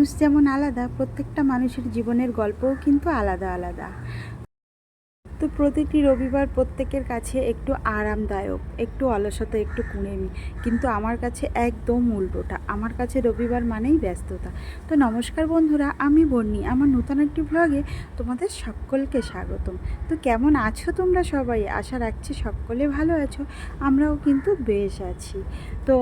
মানুষ যেমন আলাদা, প্রত্যেকটা মানুষের জীবনের গল্পও কিন্তু আলাদা আলাদা। তো প্রতিটি রবিবার প্রত্যেকের কাছে একটু আরামদায়ক, একটু অলসতা, একটু কুঁড়েমি, কিন্তু আমার কাছে একদম উল্টোটা। আমার কাছে রবিবার মানেই ব্যস্ততা। তো নমস্কার বন্ধুরা, আমি বন্নি। আমার নতুন একটি ব্লগে তোমাদের সকলকে স্বাগতম। তো কেমন আছো তোমরা সবাই? আশা রাখছি সকলে ভালো আছো। আমরাও কিন্তু বেশ আছি। তো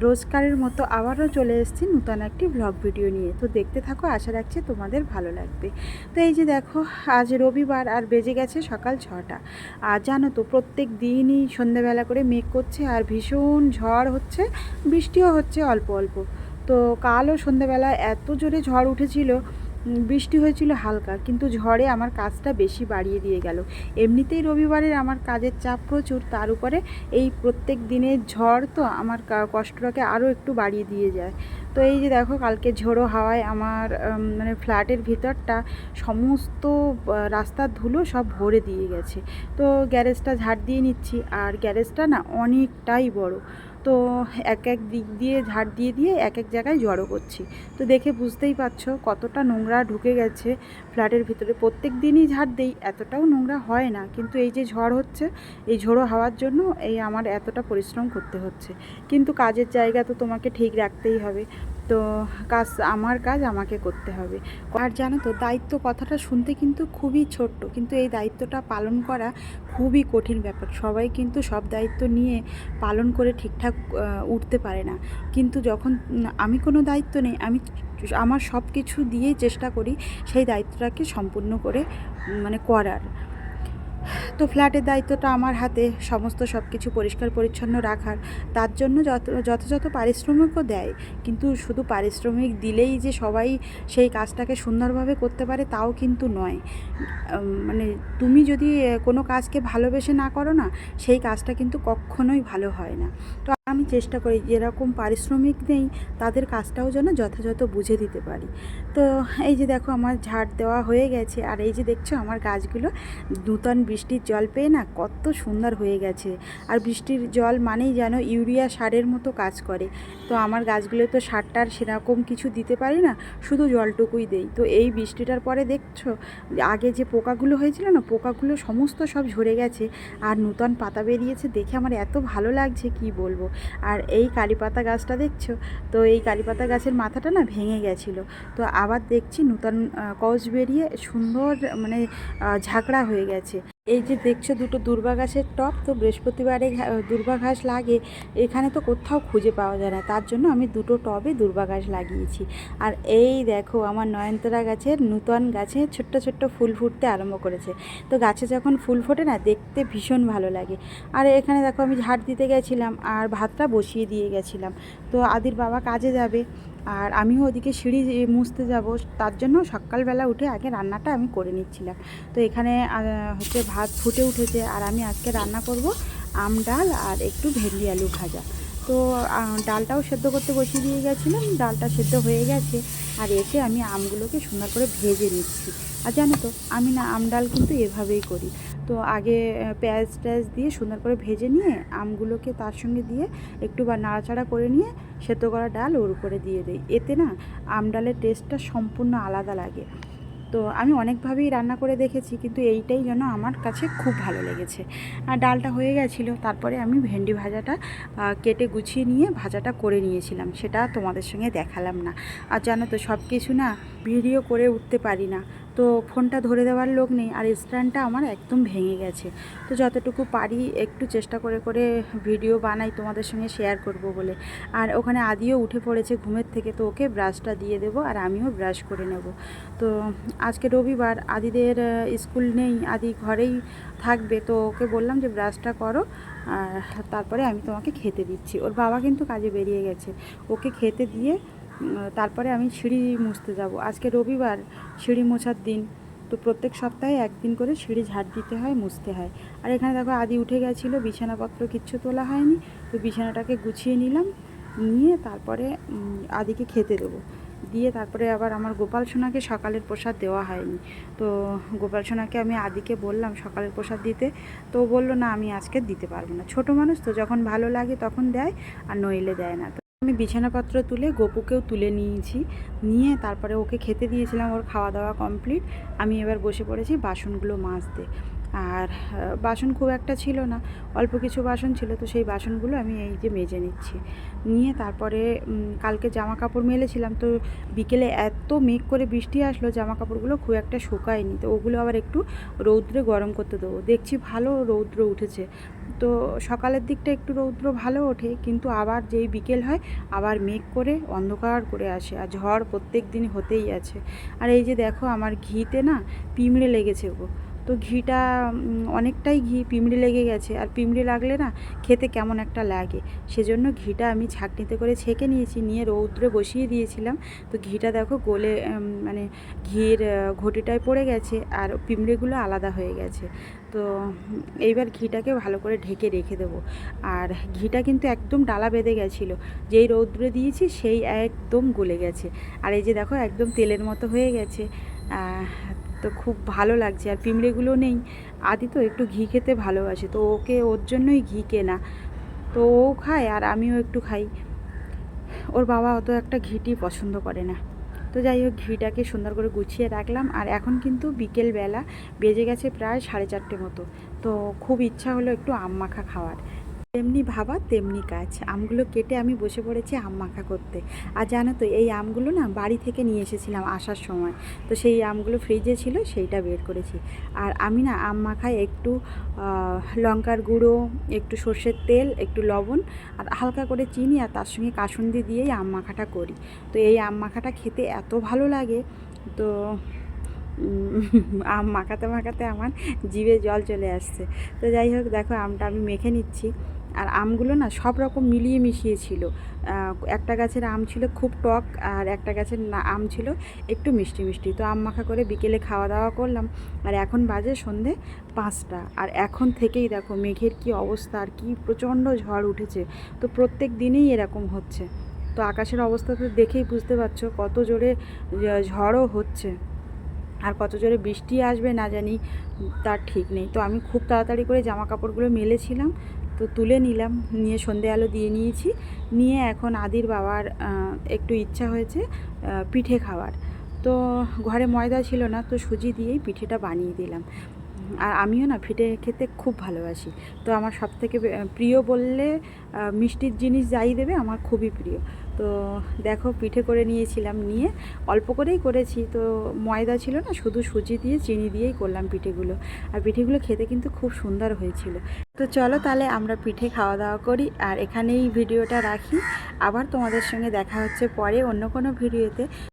রোজকারের মতো আবারও চলে এসেছি নতুন একটি ব্লগ ভিডিও নিয়ে। তো দেখতে থাকো, আশা রাখছি তোমাদের ভালো লাগবে। তো এই যে দেখো, আজ রবিবার আর বেজে গেছে সকাল 6টা। আর জানো তো, প্রত্যেক দিনই সন্ধ্যাবেলা করে মেঘ করছে আর ভীষণ ঝড় হচ্ছে, বৃষ্টিও হচ্ছে অল্প অল্প। তো কালও সন্ধ্যাবেলা এত জোরে ঝড় উঠেছিল, বৃষ্টি হয়েছিল হালকা, কিন্তু ঝড়ে আমার কাজটা বেশি বাড়িয়ে দিয়ে গেল। এমনিতেই রবিবারের আমার কাজের চাপ প্রচুর, তার উপরে এই প্রত্যেক দিনের ঝড় তো আমার কষ্টটাকে আরও একটু বাড়িয়ে দিয়ে যায়। তো এই যে দেখো, কালকে ঝোড়ো হাওয়ায় আমার মানে ফ্ল্যাটের ভিতরটা সমস্ত রাস্তার ধুলো সব ভরে দিয়ে গেছে। তো গ্যারেজটা ঝাড় দিয়ে নিচ্ছি, আর গ্যারেজটা না অনেকটাই বড়। তো এক এক দিক দিয়ে ঝাড় দিয়ে দিয়ে এক এক জায়গায় জড়ো করছি। তো দেখে বুঝতেই পারছো কতটা নোংরা ঢুকে গেছে ফ্ল্যাটের ভিতরে। প্রত্যেক দিনই ঝাড় দেই, এতটাও নোংরা হয় না, কিন্তু এই যে ঝড় হচ্ছে, এই ঝোড়ো হাওয়ার জন্য এই আমার এতটা পরিশ্রম করতে হচ্ছে। কিন্তু কাজের জায়গা তো তোমাকে ঠিক রাখতেই হবে। তো আমার কাজ আমাকে করতে হবে। আর জানো তো, দায়িত্ব কথাটা শুনতে কিন্তু খুবই ছোট্ট, কিন্তু এই দায়িত্বটা পালন করা খুবই কঠিন ব্যাপার। সবাই কিন্তু সব দায়িত্ব নিয়ে পালন করে ঠিকঠাক উঠতে পারে না। কিন্তু যখন আমি কোনো দায়িত্ব নেই, আমি আমার সব কিছু দিয়েই চেষ্টা করি সেই দায়িত্বটাকে সম্পূর্ণ করে মানে করার। তো ফ্ল্যাটের দায়িত্বটা আমার হাতে, সমস্ত সব কিছু পরিষ্কার পরিচ্ছন্ন রাখার। তার জন্য যথাযথ পারিশ্রমিকও দেয়, কিন্তু শুধু পারিশ্রমিক দিলেই যে সবাই সেই কাজটাকে সুন্দরভাবে করতে পারে তাও কিন্তু নয়। মানে তুমি যদি কোনো কাজকে ভালোবেসে না করো না, সেই কাজটা কিন্তু কখনোই ভালো হয় না। তো আমি চেষ্টা করি যেরকম পারিশ্রমিক নেই, তাদের কাজটাও যেন যথাযথ বুঝে দিতে পারি। তো এই যে দেখো, আমার ঝাড় দেওয়া হয়ে গেছে, আর এই যে দেখছো আমার গাছগুলো নূতন বৃষ্টির জল পেয়ে না কত সুন্দর হয়ে গেছে। আর বৃষ্টির জল মানেই যেন ইউরিয়া সারের মতো কাজ করে। তো আমার গাছগুলো তো সারটার সেরকম কিছু দিতে পারি না, শুধু জলটুকুই দেই। তো এই বৃষ্টিটার পরে দেখছো, আগে যে পোকাগুলো হয়েছিল না, পোকাগুলো সমস্ত সব ঝরে গেছে, আর নূতন পাতা বেরিয়েছে। দেখে আমার এত ভালো লাগছে কি বলবো। আর এই কারিপাতা গাছটা দেখছো, তো এই কারিপাতা গাছের মাথাটা না ভেঙে গেছিলো, তো আবার দেখছি নূতন কষ বেরিয়ে সুন্দর মানে ঝাঁকড়া হয়ে গেছে। এই যে দেখছো দুটো দূর্বা গাছের টব, তো বৃহস্পতিবারে দূর্বা ঘাস লাগে, এখানে তো কোথাও খুঁজে পাওয়া যায় না, তার জন্য আমি দুটো টবে দূর্বা ঘাস লাগিয়েছি। আর এই দেখো, আমার নয়নতারা গাছের নূতন গাছে ছোট্ট ছোট্ট ফুল ফুটতে আরম্ভ করেছে। তো গাছে যখন ফুল ফোটে না, দেখতে ভীষণ ভালো লাগে। আর এখানে দেখো, আমি ঝাড় দিতে গেছিলাম আর ভাতটা বসিয়ে দিয়ে গেছিলাম। তো আদির বাবা কাজে যাবে, আর আমিও ওদিকে সিঁড়ি মুছতে যাব, তার জন্য সকালবেলা উঠে আগে রান্নাটা আমি করে নিচ্ছিলাম। তো এখানে হচ্ছে ভাত ফুটে উঠেছে, আর আমি আজকে রান্না করব আম ডাল আর একটু ভেন্ডি আলু ভাজা। তো ডালটাও সেদ্ধ করতে বসিয়ে দিয়ে গেছিলাম, ডালটা সেদ্ধ হয়ে গেছে। আর এসে আমি আমগুলোকে সুন্দর করে ভেজে নিচ্ছি। আর জানো তো, আমি না আম ডাল কিন্তু এভাবেই করি। তো আগে পেঁয়াজ ট্যাজ দিয়ে সুন্দর করে ভেজে নিয়ে আমগুলোকে তার সঙ্গে দিয়ে একটু নাড়াচাড়া করে নিয়ে সেদ্ধ করা ডাল ওর উপরে দিয়ে দিই। এতে না আম ডালের টেস্টটা সম্পূর্ণ আলাদা লাগে। তো আমি অনেকভাবেই রান্না করে দেখেছি, কিন্তু এইটাই যেন আমার কাছে খুব ভালো লেগেছে। আর ডালটা হয়ে গেছিলো, তারপরে আমি ভেন্ডি ভাজাটা কেটে গুছিয়ে নিয়ে ভাজাটা করে নিয়েছিলাম, সেটা তোমাদের সঙ্গে দেখালাম না। আর জানো তো, সব কিছু না ভিডিও করে উঠতে পারি না, তো ফোনটা ধরে দেওয়ার লোক নেই, আর স্ট্যান্ডটা আমার একদম ভেঙে গেছে। তো যতটুকু পারি একটু চেষ্টা করে করে ভিডিও বানাই তোমাদের সঙ্গে শেয়ার করব বলে। আর ওখানে আদিও উঠে পড়েছে ঘুমের থেকে, তো ওকে ব্রাশটা দিয়ে দেবো আর আমিও ব্রাশ করে নেব। তো আজকে রবিবার, আদিদের স্কুল নেই, আদি ঘরেই থাকবে। তো ওকে বললাম যে ব্রাশটা করো, আর তারপরে আমি তোমাকে খেতে দিচ্ছি। ওর বাবা কিন্তু কাজে বেরিয়ে গেছে, ওকে খেতে দিয়ে তারপরে আমি সিঁড়ি মুছতে যাব। আজকে রবিবার, সিঁড়ি মোছার দিন। তো প্রত্যেক সপ্তাহে একদিন করে সিঁড়ি ঝাড় দিতে হয়, মুছতে হয়। আর এখানে দেখো, আদি উঠে গেছিলো, বিছানাপত্র কিচ্ছু তোলা হয়নি। তো বিছানাটাকে গুছিয়ে নিলাম, নিয়ে তারপরে আদিকে খেতে দেবো। দিয়ে তারপরে আবার আমার গোপাল সোনাকে সকালের প্রসাদ দেওয়া হয়নি। তো গোপাল সোনাকে আমি আদিকে বললাম সকালের প্রসাদ দিতে, তো বললো না, আমি আজকে দিতে পারবো না। ছোটো মানুষ তো, যখন ভালো লাগে তখন দেয়, আর নইলে দেয় না। আমি বিছানাপত্র তুলে গপুকেও তুলে নিয়েছি, নিয়ে তারপরে ওকে খেতে দিয়েছিলাম, ওর খাওয়া দাওয়া কমপ্লিট। আমি এবার বসে পড়েছি বাসনগুলো মাজতে। আর বাসন খুব একটা ছিল না, অল্প কিছু বাসন ছিল, তো সেই বাসনগুলো আমি এই যে মেজে নিচ্ছি। নিয়ে তারপরে কালকে জামা কাপড় মেলেছিলাম, তো বিকেলে এত মেঘ করে বৃষ্টি আসলো, জামা কাপড়গুলো খুব একটা শুকায়নি, তো ওগুলো আবার একটু রৌদ্রে গরম করতে দেবো। দেখছি ভালো রৌদ্র উঠেছে, তো সকালের দিকটা একটু রৌদ্র ভালো ওঠে, কিন্তু আবার যেই বিকেল হয় আবার মেঘ করে অন্ধকার করে আসে, আর ঝড় প্রত্যেক দিন হতেই আছে। আর এই যে দেখো আমার ঘিতে না পিঁমড়ে লেগেছে গো, তো ঘিটা অনেকটাই ঘি পিঁমড়ে লেগে গেছে, আর পিঁমড়ে লাগলে না খেতে কেমন একটা লাগে, সেজন্য ঘিটা আমি ছাঁকনিতে করে ছেঁকে নিয়েছি, নিয়ে রৌদ্রে বসিয়ে দিয়েছিলাম। তো ঘিটা দেখো গলে মানে ঘির ঘটিটায় পড়ে গেছে, আর পিঁমড়েগুলো আলাদা হয়ে গেছে। তো এইবার ঘিটাকে ভালো করে ঢেকে রেখে দেবো। আর ঘিটা কিন্তু একদম ডালা বেঁধে গেছিলো, যেই রৌদ্রে দিয়েছি সেই একদম গলে গেছে। আর এই যে দেখো একদম তেলের মতো হয়ে গেছে, তো খুব ভালো লাগছে। আর পিঁমড়েগুলো নেই, আদি তো একটু ঘি খেতে ভালোবাসে, তো ওকে ওর জন্যই ঘি কেনা, তো ও খায় আর আমিও একটু খাই। ওর বাবা অত একটা ঘিটি পছন্দ করে না। তো যাই হোক, ঘিটাকে সুন্দর করে গুছিয়ে রাখলাম। আর এখন কিন্তু বিকেলবেলা বেজে গেছে প্রায় 4:30 মতো, তো খুব ইচ্ছা হলো একটু আম মাখা খাওয়ার। তেমনি ভাবা তেমনি কাজ, আমগুলো কেটে আমি বসে পড়েছি আম মাখা করতে। আর জানো তো এই আমগুলো না বাড়ি থেকে নিয়ে এসেছিলাম আসার সময়, তো সেই আমগুলো ফ্রিজে ছিল, সেইটা বের করেছি। আর আমি না আম মাখায় একটু লঙ্কার গুঁড়ো, একটু সর্ষের তেল, একটু লবণ, আর হালকা করে চিনি, আর তার সঙ্গে কাসুন্দি দিয়েই আম মাখাটা করি। তো এই আম মাখাটা খেতে এত ভালো লাগে, তো আম মাখাতে মাখাতে আমার জিভে জল চলে আসছে। তো যাই হোক, দেখো আমটা আমি মেখে নিচ্ছি। আর আমগুলো না সব রকম মিলিয়ে মিশিয়ে ছিল, একটা গাছের আম ছিল খুব টক, আর একটা গাছের আম ছিল একটু মিষ্টি মিষ্টি। তো আম মাখা করে বিকেলে খাওয়া দাওয়া করলাম। আর এখন বাজে সন্ধে 5টা, আর এখন থেকেই দেখো মেঘের কি অবস্থা, আর কি প্রচণ্ড ঝড় উঠেছে। তো প্রত্যেক দিনেই এরকম হচ্ছে, তো আকাশের অবস্থা তো দেখেই বুঝতে পারছো কত জোরে ঝড়ও হচ্ছে, আর কত জোরে বৃষ্টি আসবে না জানি, তার ঠিক নেই। তো আমি খুব তাড়াতাড়ি করে জামা কাপড়গুলো মেলেছিলাম, তো তুলে নিলাম, নিয়ে সন্ধে আলো দিয়ে নিয়েছি। নিয়ে এখন আদির বাবার একটু ইচ্ছা হয়েছে পিঠে খাওয়ার, তো ঘরে ময়দা ছিল না, তো সুজি দিয়েই পিঠেটা বানিয়ে দিলাম। আর আমিও না পিঠে খেতে খুব ভালোবাসি, তো আমার সবথেকে প্রিয় বললে মিষ্টির জিনিস যাই দেবে আমার খুবই প্রিয়। তো দেখো পিঠে করে নিয়েছিলাম, নিয়ে অল্প করেই করেছি, তো ময়দা ছিল না, শুধু সুজি দিয়ে চিনি দিয়েই করলাম পিঠেগুলো। আর পিঠেগুলো খেতে কিন্তু খুব সুন্দর হয়েছিল। তো চলো তাহলে আমরা পিঠে খাওয়া দাওয়া করি, আর এখানেই ভিডিওটা রাখি। আবার তোমাদের সঙ্গে দেখা হচ্ছে পরে অন্য কোনো ভিডিওতে।